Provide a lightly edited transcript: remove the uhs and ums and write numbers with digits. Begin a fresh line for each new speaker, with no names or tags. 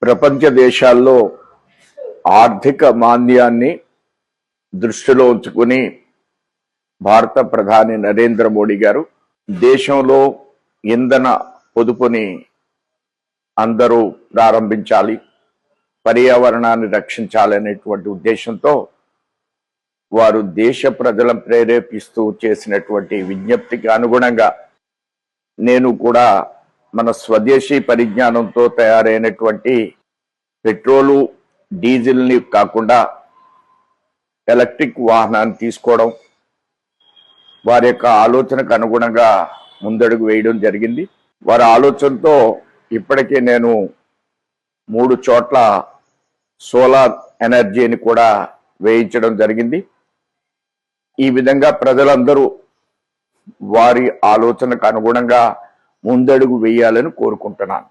ప్రపంచ దేశాల్లో ఆర్థిక మాంద్యాన్ని దృష్టిలో ఉంచుకుని భారత ప్రధాని నరేంద్ర మోడీ గారు దేశంలో ఇంధన పొదుపుని అందరూ ప్రారంభించాలి, పర్యావరణాన్ని రక్షించాలనేటువంటి ఉద్దేశంతో వారు దేశ ప్రజలను ప్రేరేపిస్తూ చేసినటువంటి విజ్ఞప్తికి అనుగుణంగా నేను కూడా మన స్వదేశీ పరిజ్ఞానంతో తయారైనటువంటి పెట్రోలు డీజిల్ని కాకుండా ఎలక్ట్రిక్ వాహనాన్ని తీసుకోవడం, వారి యొక్క ఆలోచనకు అనుగుణంగా ముందడుగు వేయడం జరిగింది. వారి ఆలోచనతో ఇప్పటికే నేను 3 చోట్ల సోలార్ ఎనర్జీని కూడా వేయించడం జరిగింది. ఈ విధంగా ప్రజలందరూ వారి ఆలోచనకు అనుగుణంగా ముందడుగు వేయాలని కోరుకుంటున్నాను.